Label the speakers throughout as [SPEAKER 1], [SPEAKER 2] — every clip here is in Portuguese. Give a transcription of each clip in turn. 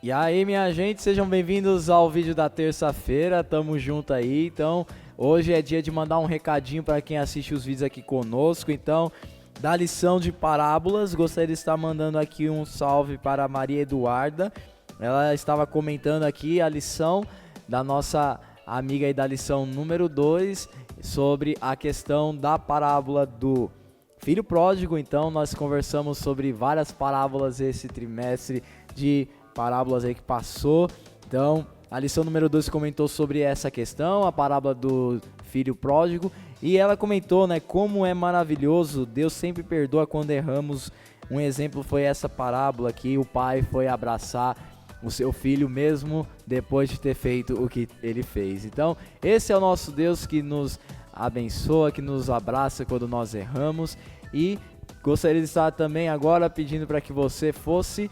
[SPEAKER 1] E aí, minha gente, sejam bem-vindos ao vídeo da terça-feira, tamo junto aí. Então, hoje é dia de mandar um recadinho para quem assiste os vídeos aqui conosco. Então, da lição de parábolas, gostaria de estar mandando aqui um salve para a Maria Eduarda. Ela estava comentando aqui a lição da nossa amiga aí da lição número 2, sobre a questão da parábola do filho pródigo. Então, nós conversamos sobre várias parábolas esse trimestre de parábolas aí que passou. Então, a lição número 2 comentou sobre essa questão, a parábola do filho pródigo, e ela comentou, né, como é maravilhoso, Deus sempre perdoa quando erramos. Um exemplo foi essa parábola que o pai foi abraçar o seu filho mesmo depois de ter feito o que ele fez. Então, esse é o nosso Deus que nos abençoa, que nos abraça quando nós erramos. E gostaria de estar também agora pedindo para que você fosse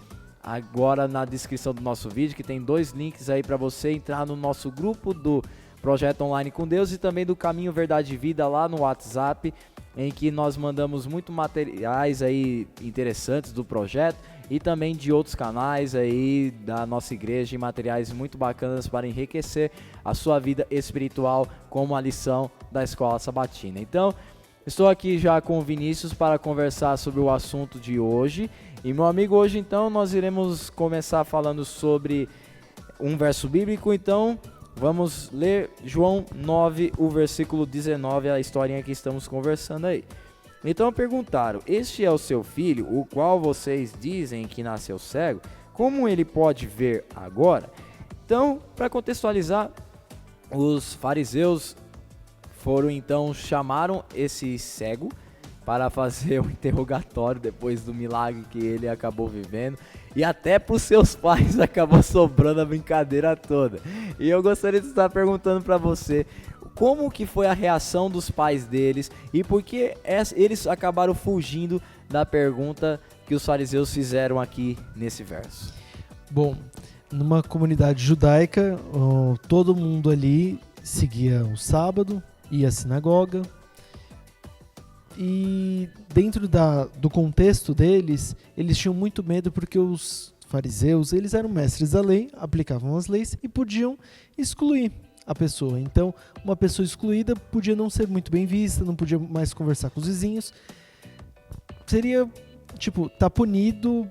[SPEAKER 1] agora na descrição do nosso vídeo, que tem 2 links aí para você entrar no nosso grupo do Projeto Online com Deus e também do Caminho Verdade e Vida lá no WhatsApp, em que nós mandamos muito materiais aí interessantes do projeto e também de outros canais aí da nossa igreja, e materiais muito bacanas para enriquecer a sua vida espiritual, como a lição da Escola Sabatina. Então, estou aqui já com o Vinícius para conversar sobre o assunto de hoje. E meu amigo, hoje então nós iremos começar falando sobre um verso bíblico. Então vamos ler João 9, o versículo 19, a historinha que estamos conversando aí. Então perguntaram: este é o seu filho, o qual vocês dizem que nasceu cego? Como ele pode ver agora? Então, para contextualizar, os fariseus chamaram esse cego para fazer um interrogatório depois do milagre que ele acabou vivendo, e até para os seus pais acabou sobrando a brincadeira toda. E eu gostaria de estar perguntando para você, como que foi a reação dos pais deles e por que eles acabaram fugindo da pergunta que os fariseus fizeram aqui nesse verso.
[SPEAKER 2] Bom, numa comunidade judaica, todo mundo ali seguia o sábado, ia à sinagoga. E dentro do contexto deles, eles tinham muito medo porque os fariseus, eles eram mestres da lei, aplicavam as leis e podiam excluir a pessoa. Então, uma pessoa excluída podia não ser muito bem vista, não podia mais conversar com os vizinhos. Seria, tá punido,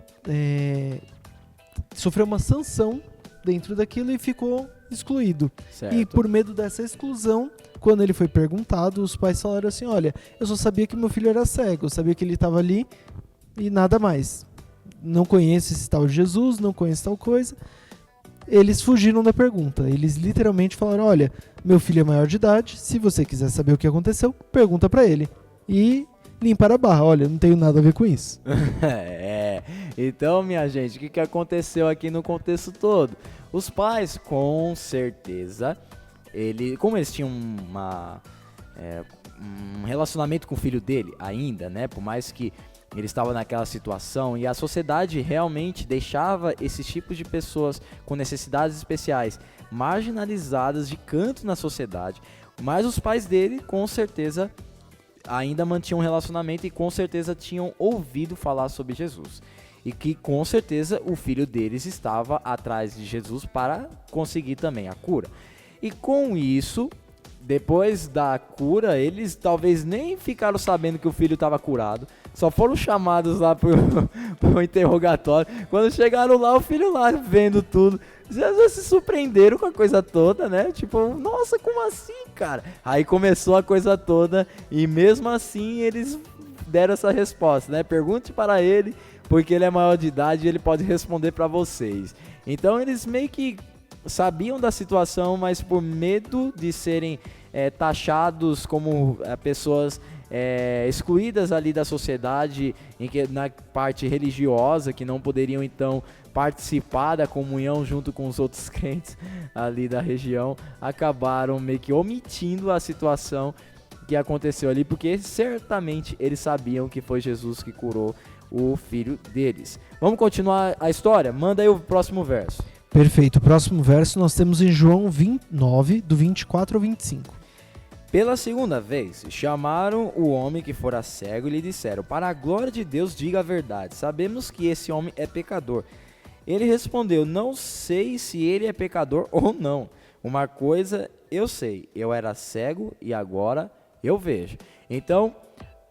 [SPEAKER 2] sofreu uma sanção dentro daquilo e ficou excluído.
[SPEAKER 1] Certo.
[SPEAKER 2] E por medo dessa exclusão, quando ele foi perguntado, os pais falaram assim: olha, eu só sabia que meu filho era cego, eu sabia que ele estava ali e nada mais. Não conheço esse tal Jesus, não conheço tal coisa. Eles fugiram da pergunta. Eles literalmente falaram: olha, meu filho é maior de idade, se você quiser saber o que aconteceu, pergunta pra ele. E limpar a barra: olha, não tenho nada a ver com isso.
[SPEAKER 1] Então, minha gente, o que aconteceu aqui no contexto todo? Os pais, com certeza, como eles tinham um relacionamento com o filho dele ainda, né? Por mais que ele estava naquela situação, e a sociedade realmente deixava esses tipos de pessoas com necessidades especiais marginalizadas de canto na sociedade, mas os pais dele, com certeza, ainda mantinham um relacionamento e com certeza tinham ouvido falar sobre Jesus. E que com certeza o filho deles estava atrás de Jesus para conseguir também a cura. E com isso, depois da cura, eles talvez nem ficaram sabendo que o filho estava curado. Só foram chamados lá pro interrogatório. Quando chegaram lá, o filho lá vendo tudo. Já se surpreenderam com a coisa toda, né? Nossa, como assim, cara? Aí começou a coisa toda e mesmo assim eles deram essa resposta, né? Pergunte para ele, porque ele é maior de idade e ele pode responder para vocês. Então eles meio que sabiam da situação, mas por medo de serem taxados como pessoas excluídas ali da sociedade, na parte religiosa, que não poderiam então participar da comunhão junto com os outros crentes ali da região, acabaram meio que omitindo a situação que aconteceu ali, porque certamente eles sabiam que foi Jesus que curou o filho deles. Vamos continuar a história? Manda aí o próximo verso.
[SPEAKER 2] Perfeito. O próximo verso nós temos em João 29, do 24 ao 25.
[SPEAKER 1] Pela segunda vez, chamaram o homem que fora cego e lhe disseram: para a glória de Deus, diga a verdade. Sabemos que esse homem é pecador. Ele respondeu: não sei se ele é pecador ou não. Uma coisa eu sei, eu era cego e agora eu vejo. Então,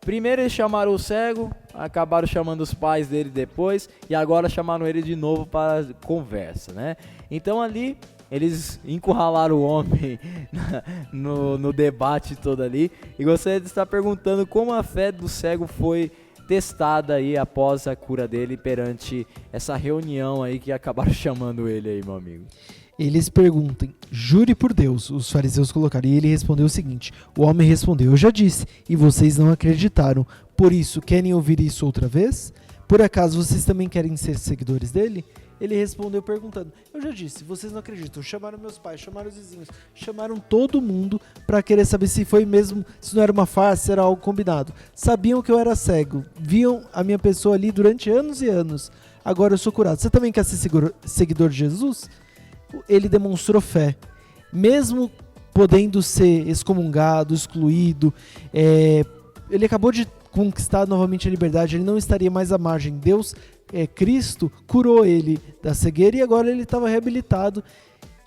[SPEAKER 1] primeiro eles chamaram o cego, acabaram chamando os pais dele depois, e agora chamaram ele de novo para conversa, né? Então ali, eles encurralaram o homem no debate todo ali, e gostaria de estar perguntando como a fé do cego foi testada aí após a cura dele perante essa reunião aí que acabaram chamando ele aí, meu amigo.
[SPEAKER 2] Eles perguntam, jure por Deus, os fariseus colocaram, e ele respondeu o seguinte, o homem respondeu, eu já disse, e vocês não acreditaram, por isso, querem ouvir isso outra vez? Por acaso vocês também querem ser seguidores dele? Ele respondeu perguntando, eu já disse, vocês não acreditam, chamaram meus pais, chamaram os vizinhos, chamaram todo mundo para querer saber se foi mesmo, se não era uma farsa, se era algo combinado. Sabiam que eu era cego, viam a minha pessoa ali durante anos e anos, agora eu sou curado. Você também quer ser seguidor de Jesus? Ele demonstrou fé, mesmo podendo ser excomungado, excluído, ele acabou de conquistar novamente a liberdade, ele não estaria mais à margem. Deus, Cristo, curou ele da cegueira e agora ele estava reabilitado.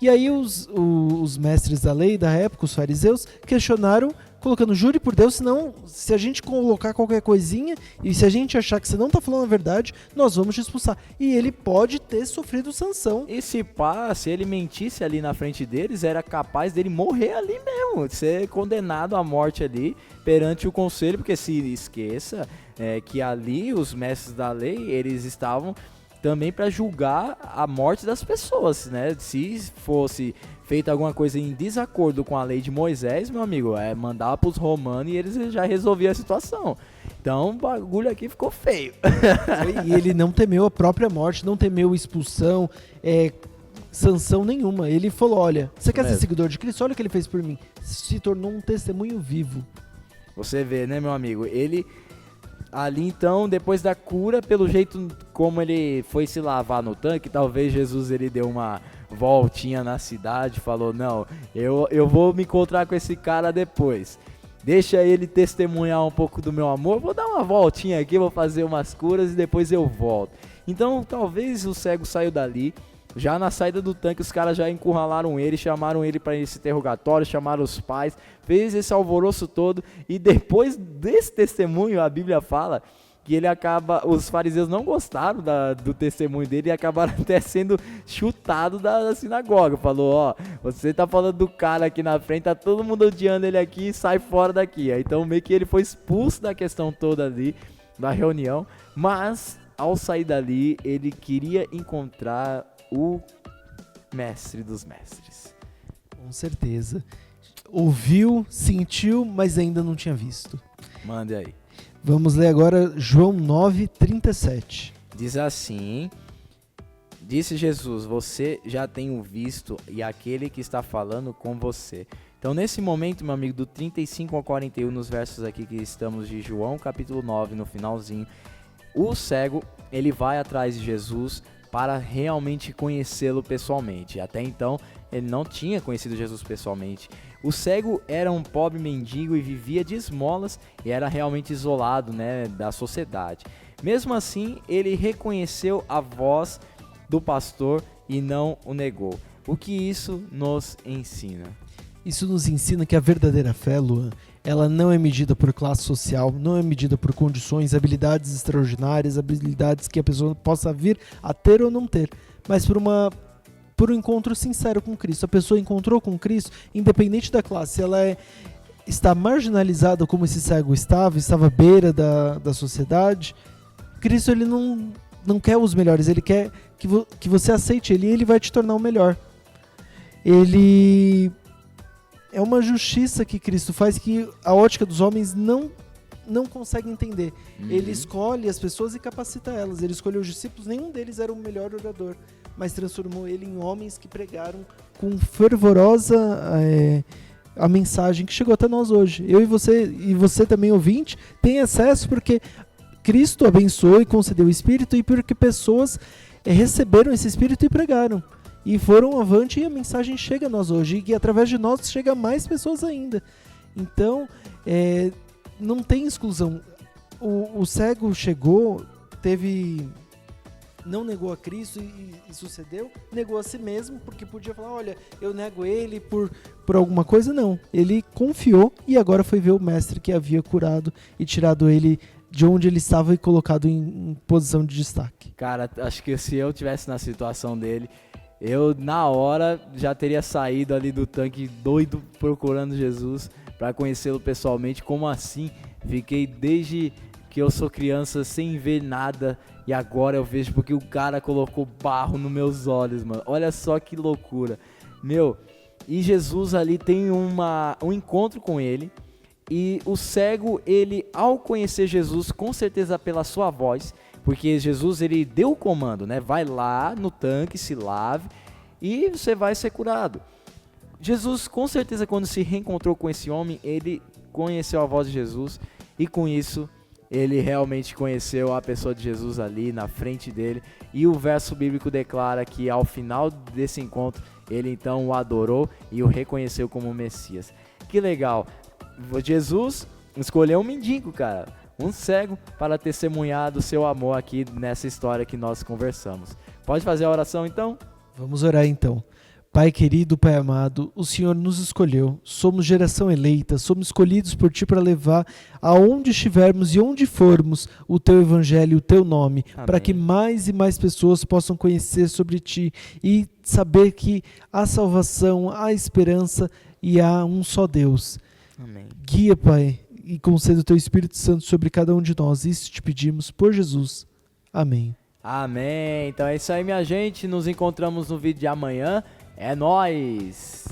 [SPEAKER 2] E aí os mestres da lei da época, os fariseus, questionaram, colocando, jure por Deus, senão se a gente colocar qualquer coisinha e se a gente achar que você não está falando a verdade, nós vamos te expulsar. E ele pode ter sofrido sanção.
[SPEAKER 1] E se ele mentisse ali na frente deles, era capaz dele morrer ali mesmo, de ser condenado à morte ali perante o conselho, porque se esqueça que ali os mestres da lei, eles estavam também para julgar a morte das pessoas, né? Se fosse feita alguma coisa em desacordo com a lei de Moisés, meu amigo, mandar para os romanos e eles já resolviam a situação. Então o bagulho aqui ficou feio.
[SPEAKER 2] E ele não temeu a própria morte, não temeu expulsão, sanção nenhuma. Ele falou, olha, você quer ser seguidor de Cristo? Olha o que ele fez por mim. Se tornou um testemunho vivo.
[SPEAKER 1] Você vê, né, meu amigo? Ele ali então, depois da cura, pelo jeito como ele foi se lavar no tanque, talvez Jesus ele deu uma voltinha na cidade, falou, não, eu vou me encontrar com esse cara depois, deixa ele testemunhar um pouco do meu amor, vou dar uma voltinha aqui, vou fazer umas curas e depois eu volto. Então talvez o cego saiu dali, já na saída do tanque os caras já encurralaram ele, chamaram ele para esse interrogatório, chamaram os pais, fez esse alvoroço todo, e depois desse testemunho a Bíblia fala que os fariseus não gostaram do testemunho dele e acabaram até sendo chutados da sinagoga. Falou, ó, você tá falando do cara aqui na frente, tá todo mundo odiando ele aqui, sai fora daqui. Então meio que ele foi expulso da questão toda ali, da reunião, mas ao sair dali ele queria encontrar o mestre dos mestres.
[SPEAKER 2] Com certeza. Ouviu, sentiu, mas ainda não tinha visto.
[SPEAKER 1] Mande aí.
[SPEAKER 2] Vamos ler agora João 9:37.
[SPEAKER 1] Diz assim: disse Jesus, você já tem o visto e aquele que está falando com você. Então nesse momento, meu amigo, do 35 ao 41, nos versos aqui que estamos de João capítulo 9, no finalzinho, o cego, ele vai atrás de Jesus para realmente conhecê-lo pessoalmente. Até então, ele não tinha conhecido Jesus pessoalmente. O cego era um pobre mendigo e vivia de esmolas e era realmente isolado, né, da sociedade. Mesmo assim, ele reconheceu a voz do pastor e não o negou. O que isso nos ensina?
[SPEAKER 2] Isso nos ensina que a verdadeira fé, Luan, ela não é medida por classe social, não é medida por condições, habilidades extraordinárias, habilidades que a pessoa possa vir a ter ou não ter, mas por um encontro sincero com Cristo. A pessoa encontrou com Cristo, independente da classe, se ela está marginalizada como esse cego estava à beira da sociedade, Cristo ele não quer os melhores, ele quer que você aceite ele e ele vai te tornar o melhor. Ele é uma justiça que Cristo faz que a ótica dos homens não consegue entender. Ele escolhe as pessoas e capacita elas. Ele escolheu os discípulos, nenhum deles era o melhor orador, mas transformou ele em homens que pregaram com fervorosa a mensagem que chegou até nós hoje. Eu e você também, ouvinte, tem acesso porque Cristo abençoou e concedeu o Espírito e porque pessoas receberam esse Espírito e pregaram. E foram avante e a mensagem chega a nós hoje. E através de nós chega a mais pessoas ainda. Então, não tem exclusão. O cego chegou, teve não negou a Cristo e sucedeu, negou a si mesmo, porque podia falar, olha, eu nego ele por alguma coisa. Não, ele confiou e agora foi ver o mestre que havia curado e tirado ele de onde ele estava e colocado em posição de destaque.
[SPEAKER 1] Cara, acho que se eu tivesse na situação dele, eu na hora já teria saído ali do tanque doido procurando Jesus para conhecê-lo pessoalmente. Como assim? Fiquei desde que eu sou criança sem ver nada e agora eu vejo porque o cara colocou barro nos meus olhos, mano. Olha só que loucura. Meu, e Jesus ali tem um encontro com ele. E o cego, ele ao conhecer Jesus, com certeza pela sua voz, porque Jesus ele deu o comando, né? Vai lá no tanque, se lave e você vai ser curado. Jesus, com certeza, quando se reencontrou com esse homem, ele conheceu a voz de Jesus e com isso ele realmente conheceu a pessoa de Jesus ali na frente dele. E o verso bíblico declara que ao final desse encontro, ele então o adorou e o reconheceu como Messias. Que legal! Jesus escolheu um mendigo, cara, um cego, para testemunhar do seu amor aqui nessa história que nós conversamos. Pode fazer a oração então?
[SPEAKER 2] Vamos orar então. Pai querido, Pai amado, o Senhor nos escolheu, somos geração eleita, somos escolhidos por Ti para levar aonde estivermos e onde formos o Teu Evangelho, o Teu nome, para que mais e mais pessoas possam conhecer sobre Ti e saber que há salvação, há esperança e há um só Deus.
[SPEAKER 1] Amém.
[SPEAKER 2] Guia, Pai, e conceda o Teu Espírito Santo sobre cada um de nós. Isso te pedimos por Jesus. Amém.
[SPEAKER 1] Amém. Então é isso aí, minha gente. Nos encontramos no vídeo de amanhã. É nóis!